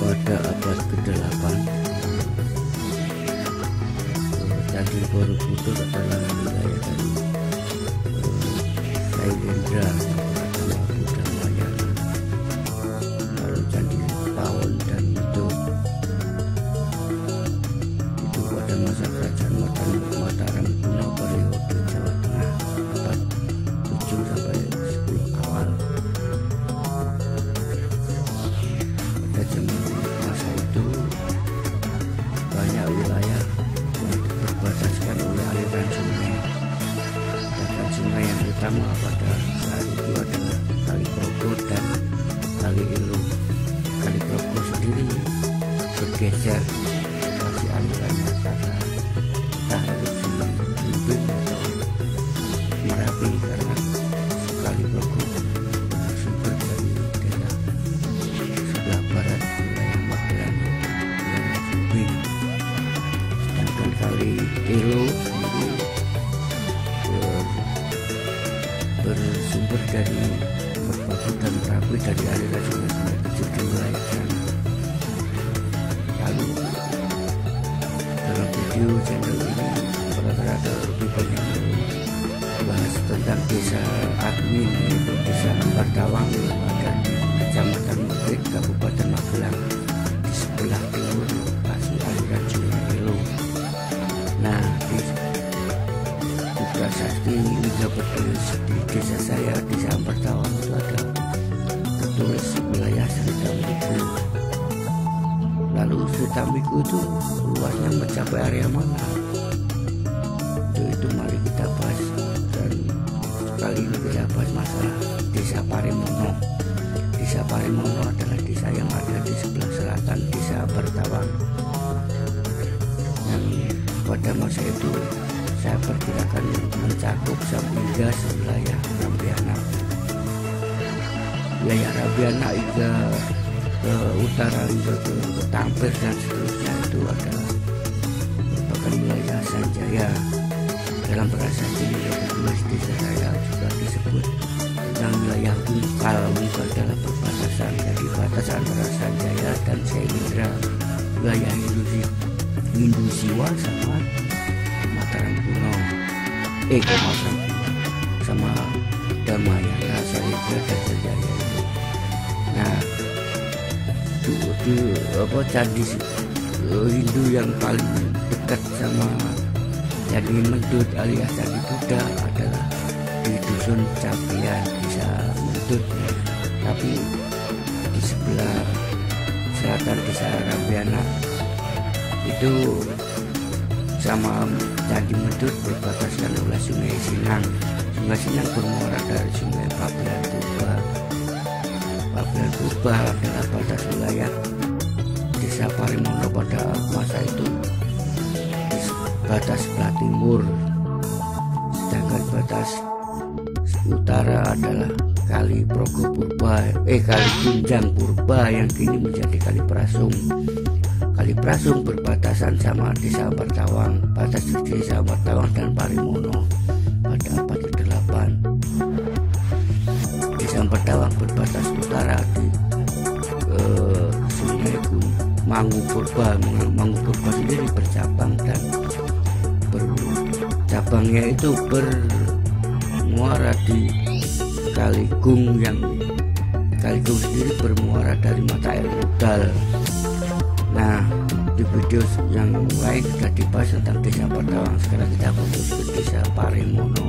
pada abad ke-8 Candi Borobudur adalah wilayah dari Sailendra Budamaya. Lalu Candi Pawon dan itu pada masa kerajaan Mataram kuno periode Jawa Tengah abad 7 sampai 10 awal. Pada zaman masa itu banyak wilayah yang berbataskan oleh aliran sungai. Aliran sungai yang utama pada saat itu adalah Kali Progo dan Kali Ilu. Kali Progo sendiri bergeser masih alirannya karena entah erupsi Lumbing atau Merapi, karena Kali Progo bersumber dari daerah sebelah barat wilayah Magelang, wilayah Lumbing. Sedangkan Kali Ilu sendiri bersumber dari Merbabu dan Merapi dari aliran sungai kecil di wilayah sana. Lalu dalam video channel ini rata-rata lebih banyak membahas tentang desa admin, yaitu desa Ampardawang yang ada di Kecamatan Mukrik, Kabupaten Magelang, di sebelah timur lokasi aliran sungai Ilu. Nah, di prasasti juga bertulis di desa saya, desa Ampardawang, itu ada tertulis wilayah Sritamiku. Lalu Sritamiku itu luasnya mencapai area mana? Itu mari kita bahas. Dan kali ini kita bahas masalah desa Parimono. Desa Parimono adalah desa yang ada di sebelah selatan desa Ampardawang, yang pada masa itu saya perkirakan mencakup hingga wilayah Rabiana. Wilayah Rabiana hingga ke utara, hingga ke Tampir dan seterusnya itu adalah merupakan wilayah Sanjaya. Dalam prasasti yang tertulis desa saya juga disebut tentang wilayah Wungkal. Wungkal adalah perbatasan, jadi batas antara Sanjaya dan Sailendra, wilayah Hindusiwa sama Mataram kuno, Mataram sama Damayana, Sailendra dan Sanjaya itu. Nah, candi Hindu yang paling dekat sama Candi Mendut alias Candi Buddha adalah di dusun Capian, desa Mendut, tapi di sebelah selatan desa Rabiana itu sama Candi Mendut berbatasan oleh Sungai Sinang. Sungai Sinang bermuara dari Sungai Pabelan Purba. Pabelan Purba adalah batas wilayah desa Parimono pada masa itu, batas sebelah timur. Sedangkan batas utara adalah Kali Progo Purba, Kali Gunjang Purba yang kini menjadi Kali Prasung. Kali Prasung berbatasan sama desa Ampardawang, batas desa Ampardawang dan Parimono pada abad ke-8. Desa Ampardawang berbatas utara di Sungai Mangu Purba. Mangu Purba sendiri bercabang dan cabangnya itu bermuara di Kaligung, yang Kaligung sendiri bermuara dari mata air Udal. Nah, di video yang lain sudah dibahas tentang desa Ampardawang. Sekarang kita fokus ke desa Parimono.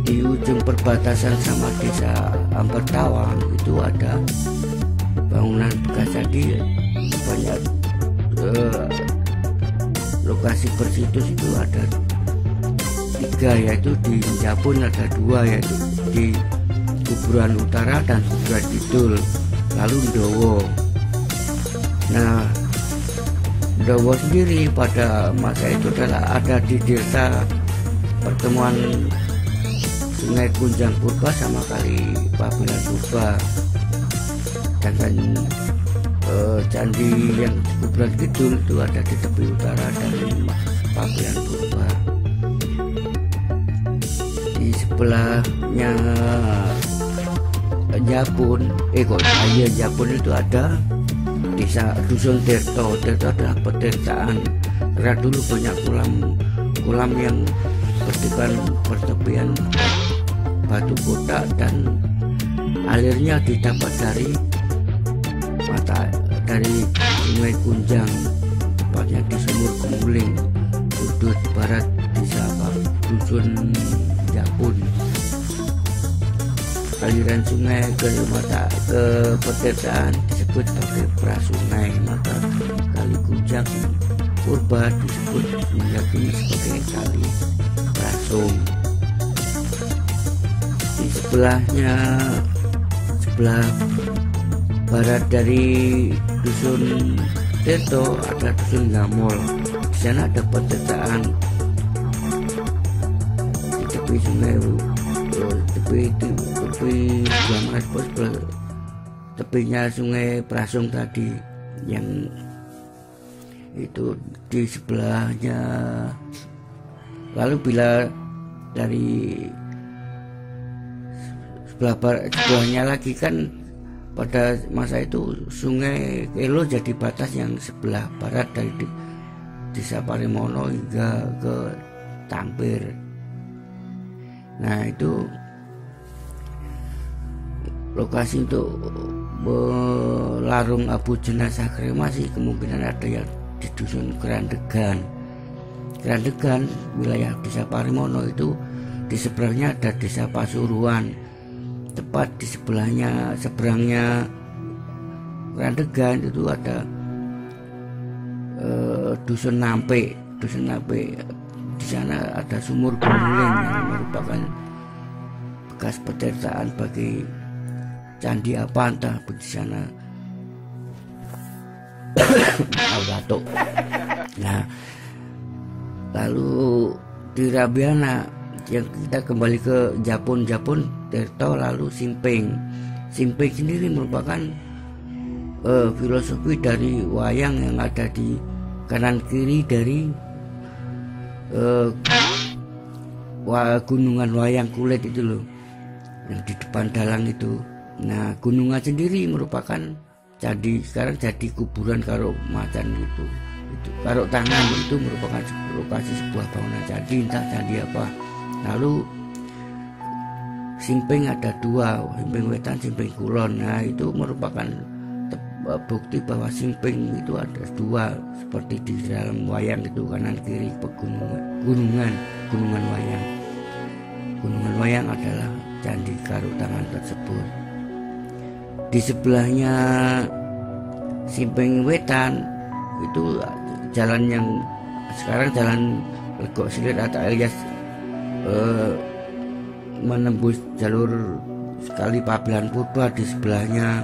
Di ujung perbatasan sama desa Ampardawang itu ada bangunan bekas candi. Banyak lokasi bersitus itu ada 3, yaitu di Japun ada 2, yaitu di Kuburan Utara dan Kuburan Kidul, lalu Ndowo. Nah, Ndowo sendiri pada masa itu adalah ada di desa pertemuan Sungai Gunjang Purba sama Kali Pabelan Purba. Dan candi yang Kuburan Kidul itu ada di tepi utara dari Pabelan Purba. Di sebelahnya Japun, iya Japun itu ada desa dusun Tirto. Tirto adalah petirtaan, karena dulu banyak kolam yang bertepian batu kotak dan alirnya didapat dari Sungai Kunjang, tepatnya di Sumur Gumuling, sudut barat desa dusun Japun. Aliran sungai ke petirtaan disebut sebagai prasungai, maka Kali Kunjang Purba disebut diyakini sebagai kali prasung. Di sebelah barat dari dusun Tirto ada dusun Gamol. Di sana ada petirtaan di tepi sungai, tepinya sungai Prasung tadi, yang itu di sebelahnya. Lalu bila dari sebelahnya lagi kan pada masa itu Sungai Kelo jadi batas yang sebelah barat dari desa Parimono hingga ke Tampir. Nah, itu lokasi untuk melarung abu jenazah kremasi. Kemungkinan ada yang di dusun Grandegan, wilayah desa Parimono. Itu di seberangnya ada desa Pasuruan, tepat di seberangnya Grandegan itu ada dusun Nampe. Di sana ada Sumur Gumuling yang merupakan bekas petirtaan bagi Candi apa entah di sana. Batuk. Nah, lalu di Rabiana, yang kita kembali ke Japun Tirto, lalu Simping sendiri merupakan filosofi dari wayang yang ada di kanan kiri dari gunungan wayang kulit itu loh, yang di depan dalang itu. Nah, gunungan sendiri merupakan sekarang jadi kuburan karo macan itu karo tangan. Itu merupakan lokasi sebuah bangunan candi, entah candi apa. Lalu Simping ada dua, Simping Wetan, Simping Kulon. Nah, itu merupakan bukti bahwa Simping itu ada dua, seperti di dalam wayang itu, kanan kiri gunungan wayang. Gunungan wayang adalah candi karo tangan tersebut. Di sebelahnya Simping Wetan itu jalan yang sekarang jalan Legok Silir atau alias menembus jalur Kali Pabelan Purba. Di sebelahnya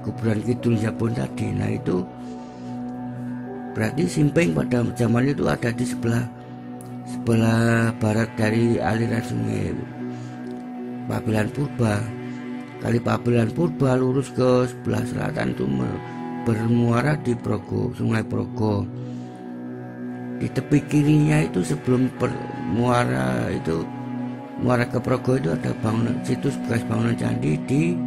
kuburan Kidul Japun tadi. Nah, itu berarti Simping pada zaman itu ada di sebelah barat dari aliran sungai Pabelan Purba. Kali Pabelan Purba lurus ke sebelah selatan itu bermuara di Sungai Progo. Di tepi kirinya itu sebelum muara ke Progo itu ada situs bekas bangunan candi di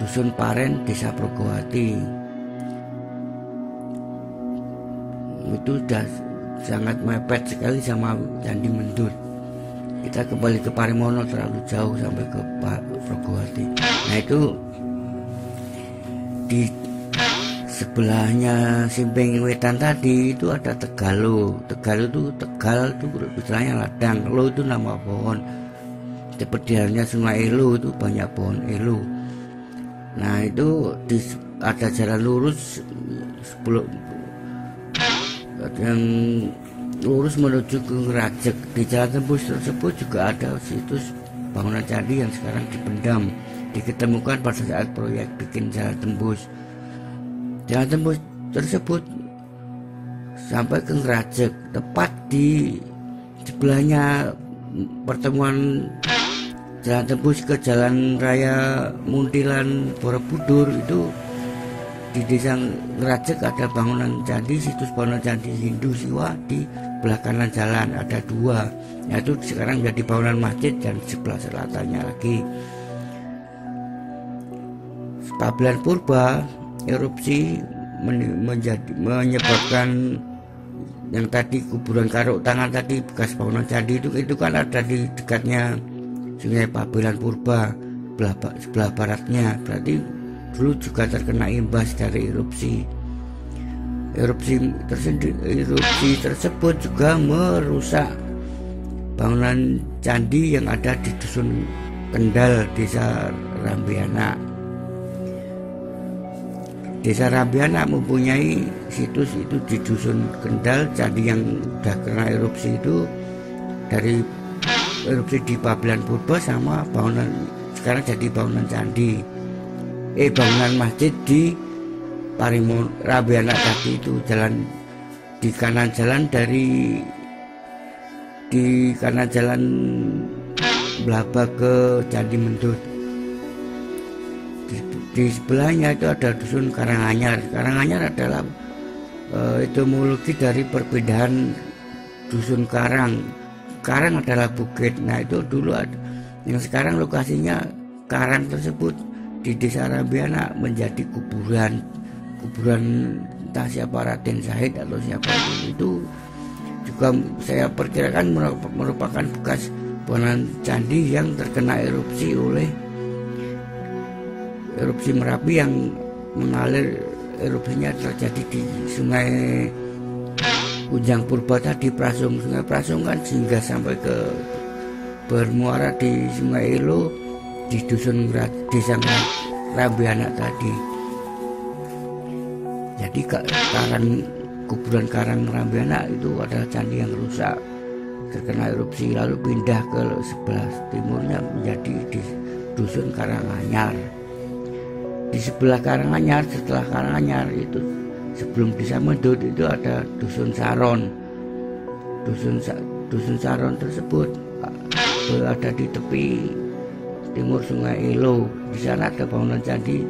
Dusun Paren, Desa Progowati. Itu sudah sangat mepet sekali sama Candi Mendut. Kita kembali ke Parimono, terlalu jauh sampai ke Progowati. Nah, itu di sebelahnya Simping Wetan tadi itu ada Tegalo. Tegal itu istilahnya ladang. Lo itu nama pohon. Seperti halnya Sungai Elo itu banyak pohon elo. Nah, itu ada jalan lurus yang lurus menuju ke Ngerajek. Di jalan tembus tersebut juga ada situs bangunan candi yang sekarang dipendam, diketemukan pada saat proyek bikin jalan tembus. Jalan tembus tersebut sampai ke Ngerajek, tepat di sebelahnya pertemuan jalan tembus ke Jalan Raya Muntilan Borobudur. Itu di desa Ngerajek ada bangunan candi, situs bangunan candi Hindu Siwa. Di belah kanan jalan ada dua, yaitu sekarang menjadi bangunan masjid, dan sebelah selatannya lagi Pabelan purba erupsi menyebabkan yang tadi kuburan Karuk Tangan tadi bekas bangunan candi itu kan ada di dekatnya Sungai Pabelan Purba sebelah baratnya, berarti dulu juga terkena imbas dari erupsi. Erupsi tersebut juga merusak bangunan candi yang ada di Dusun Kendal, Desa Rambiana. Desa Rambiana mempunyai situs itu di Dusun Kendal, candi yang sudah kena erupsi itu dari erupsi di Pabelan Purba sama bangunan sekarang jadi bangunan candi. Bangunan masjid di Rambiana tadi itu, jalan di kanan jalan Blaba ke Candi Mendut. Di sebelahnya itu ada Dusun Karanganyar. Karanganyar adalah etimologi dari perpindahan dusun karang. Karang adalah bukit. Nah itu dulu ada, yang sekarang lokasinya karang tersebut di Desa Rambiana menjadi kuburan entah siapa, Raden Said atau siapa itu juga saya perkirakan merupakan bekas bangunan candi yang terkena erupsi oleh erupsi Merapi yang mengalir, erupsinya terjadi di Sungai Kunjang Purba tadi, Prasung. Sungai Prasung kan sehingga sampai ke bermuara di Sungai Elo di Dusun Desa Rambiana tadi. Jadi kuburan Karang Rambiana itu adalah candi yang rusak terkena erupsi, lalu pindah ke sebelah timurnya menjadi di Dusun Karanganyar. Di sebelah Karanganyar, setelah Karanganyar itu sebelum Desa Mendut itu ada Dusun Saron. Dusun Saron tersebut berada di tepi timur Sungai Elo. Di sana ada bangunan candi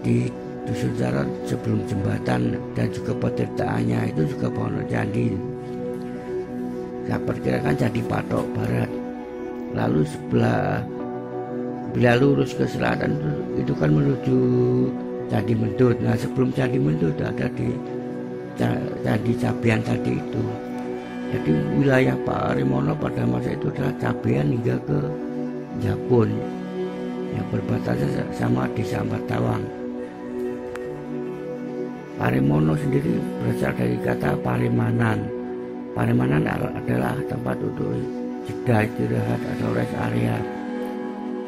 di Dusun Saron sebelum jembatan dan juga petirtaannya itu juga bangunan candi. Saya perkirakan Candi Patok Barat. Lalu bila lurus ke selatan itu kan menuju Candi Mendut. Nah sebelum Candi Mendut ada di Candi Cabean tadi itu. Jadi wilayah Pak Rimono pada masa itu adalah Cabean hingga ke Japun yang berbatasan sama Desa Ambartawang. Parimono sendiri berasal dari kata Parimanan. Parimanan adalah tempat untuk jeda istirahat atau rest area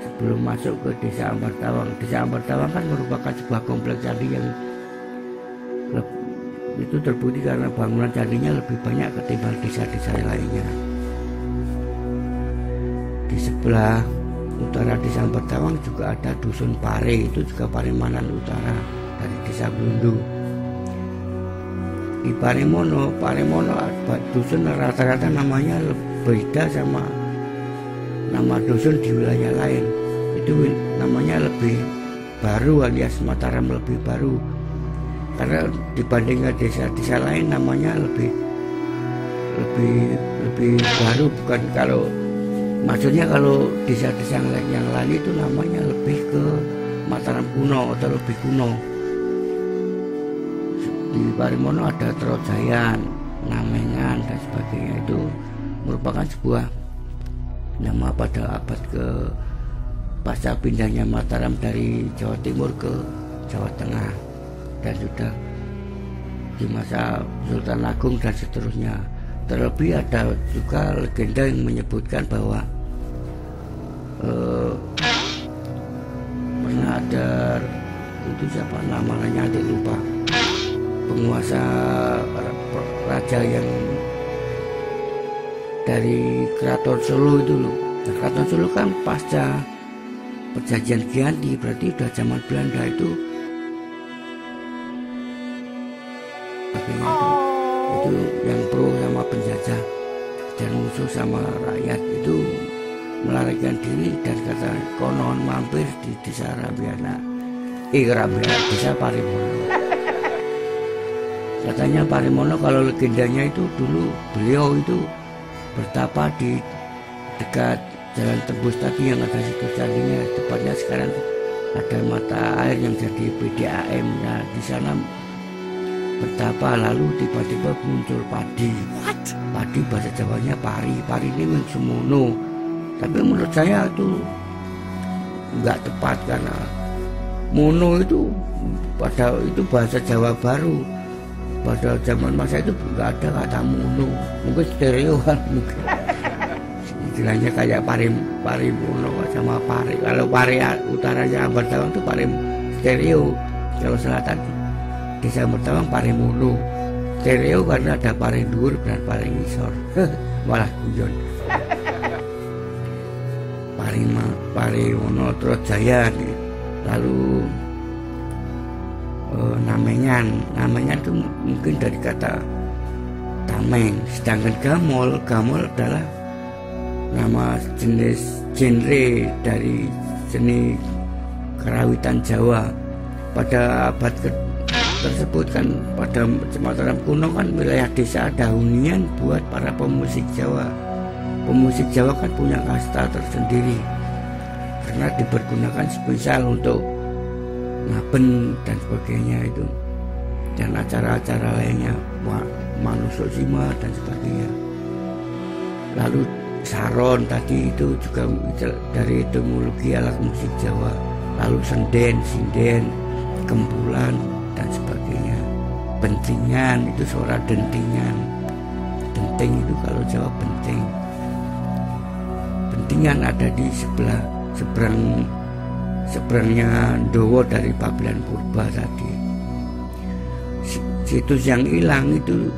sebelum masuk ke Desa Ambartawang. Desa Ambartawang kan merupakan sebuah kompleks candi yang itu terbukti karena bangunan candinya lebih banyak ketimbang desa-desa lainnya. Di sebelah utara Desa Ambartawang juga ada Dusun Pare, itu juga Parimanan Utara dari Desa Blundu. Di Parimono dusun rata-rata namanya beda sama nama dusun di wilayah lain. Itu namanya lebih baru alias Mataram lebih baru. Karena dibandingkan desa-desa lain namanya lebih baru, bukan kalau maksudnya kalau desa-desa yang lain itu namanya lebih ke Mataram kuno atau lebih kuno. Di Parimono ada Trojayan, Namengan dan sebagainya, itu merupakan sebuah nama pada abad ke pasca pindahnya Mataram dari Jawa Timur ke Jawa Tengah dan sudah di masa Sultan Agung dan seterusnya. Terlebih ada juga legenda yang menyebutkan bahwa pernah ada itu siapa namanya nanti lupa, penguasa raja yang dari Keraton Solo itu loh. Nah, Keraton Solo kan pasca perjanjian Giyanti, berarti udah zaman Belanda itu. Itu yang pro sama penjajah dan musuh sama rakyat itu melarikan diri dan kata konon mampir di Desa Rambiana, Desa Parimono. Katanya Parimono kalau legendanya itu dulu beliau itu bertapa di dekat jalan tembus tadi yang ada situ candinya, tepatnya sekarang ada mata air yang jadi PDAM. Nah di sana bertapa, lalu tiba-tiba muncul padi. Padi bahasa Jawanya pari. Pari ini memang semono, tapi menurut saya itu nggak tepat karena mono itu bahasa Jawa baru. Pada zaman masa itu nggak ada kata mono, mungkin stereo kan, mungkin istilahnya kayak pari mono sama pari. Kalau pari utaranya Ambar Tawang itu pari stereo, kalau selatan desa Ambar Tawang pari mono. Stereo karena ada pari dhuwur dan pari ngisor. Malah guyon. Pari mono terus jaya nih. Lalu namanya itu mungkin dari kata tameng. Sedangkan gamol adalah nama jenis genre dari seni kerawitan Jawa. Pada abad tersebut kan, pada Mataram kuno kan wilayah desa ada hunian buat para pemusik Jawa. Pemusik Jawa kan punya kasta tersendiri karena dipergunakan spesial untuk ngaben dan sebagainya itu, dan acara-acara lainnya, manusuk sima dan sebagainya. Lalu saron tadi itu juga dari etimologi alat musik Jawa. Lalu sinden, kempulan dan sebagainya. Bentingan itu suara dentingan. Denting itu kalau Jawa benting. Bentingan ada di seberangnya Ndowo dari Pabelan Purba tadi. Situs yang hilang itu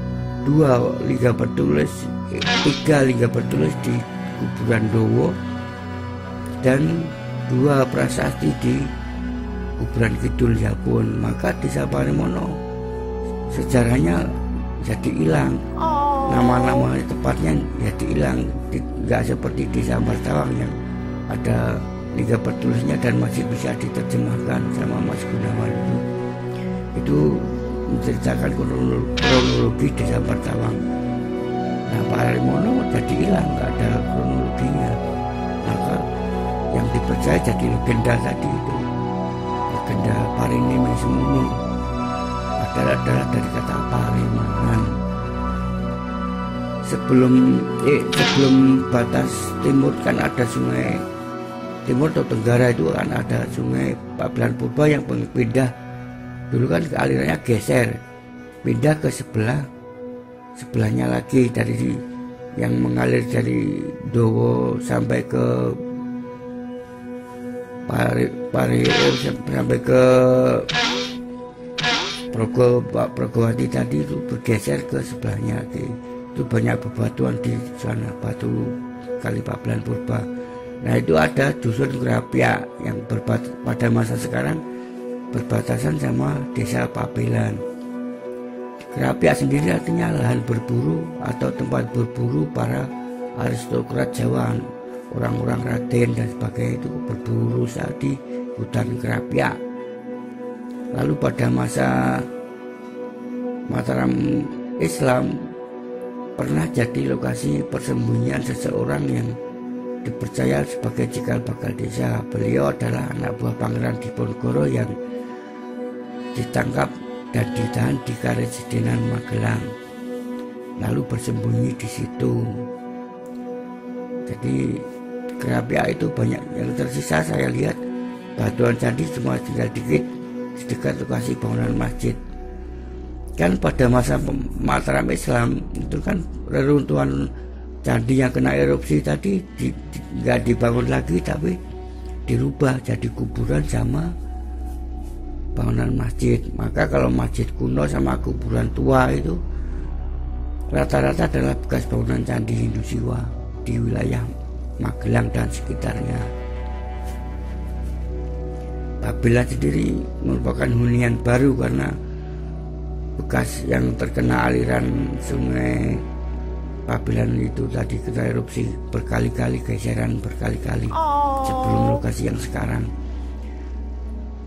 3 liga bertulis di kuburan Ndowo dan 2 prasasti di kuburan Kidul Japun. Maka desa Parimono sejarahnya jadi hilang. Nama-nama tepatnya jadi hilang, nggak seperti desa Ambar Tawang yang ada liga bertulisnya dan masih bisa diterjemahkan sama Mas Gunawan. Itu menceritakan kronologi desa Ambar Tawang. Nah Parimono jadi hilang, nggak ada kronologinya. Maka yang dipercaya jadi legenda tadi itu, legenda Pariniming Semono, adalah dari kata parimangan. Sebelum batas timur kan ada sungai, timur atau tenggara itu kan ada sungai Pabelan Purba yang pindah dulu kan alirannya geser, pindah ke sebelahnya lagi, dari yang mengalir dari Ndowo sampai ke sampai ke Progowati tadi itu bergeser ke sebelahnya. Itu banyak bebatuan di sana, batu kali Pabelan Purba. Nah itu ada dusun Kerapia yang pada masa sekarang berbatasan sama desa Pabelan. Kerapia sendiri artinya lahan berburu atau tempat berburu para aristokrat Jawa, orang-orang Raden dan sebagainya itu berburu saat di hutan Kerapia. Lalu pada masa Mataram Islam pernah jadi lokasi persembunyian seseorang yang dipercaya sebagai cikal bakal desa. Beliau adalah anak buah Pangeran Diponegoro yang ditangkap dan ditahan di Karesidenan Magelang, lalu bersembunyi di situ. Jadi Kerapia itu banyak yang tersisa. Saya lihat batuan candi semua tinggal dikit di dekat lokasi bangunan masjid. Kan pada masa Mataram Islam itu kan reruntuhan candi yang kena erupsi tadi nggak dibangun lagi, tapi dirubah jadi kuburan sama bangunan masjid. Maka kalau masjid kuno sama kuburan tua itu rata-rata adalah bekas bangunan candi Hindu Siwa di wilayah Magelang dan sekitarnya. Pabelan sendiri merupakan hunian baru karena bekas yang terkena aliran sungai Pabelan itu tadi kena erupsi berkali-kali, geseran berkali-kali sebelum lokasi yang sekarang.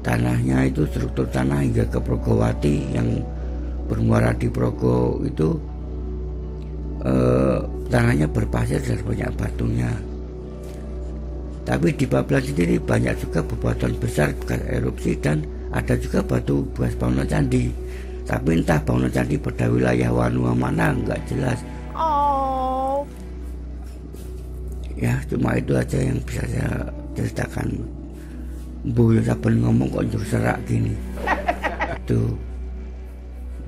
Tanahnya itu struktur tanah hingga ke Progowati yang bermuara di Progo itu tanahnya berpasir dan banyak batunya. Tapi di Babelan sendiri banyak juga bebatuan besar bekas erupsi dan ada juga batu bekas bangunan candi. Tapi entah bangunan candi pada wilayah Wanua mana nggak jelas. Oh. Ya cuma itu aja yang bisa saya ceritakan. Bu yang saben ngomong kok jujur serak gini. Itu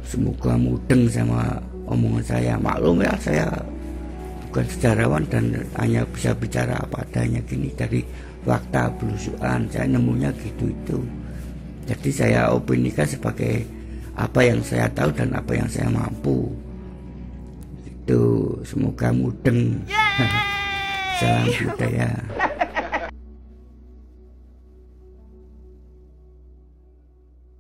semoga mudeng sama omongan saya. Maklum ya, saya bukan sejarawan dan hanya bisa bicara apa adanya gini dari fakta belusuan. Saya nemunya gitu itu. Jadi saya opinikan sebagai apa yang saya tahu dan apa yang saya mampu. Itu semoga mudeng. Salam budaya.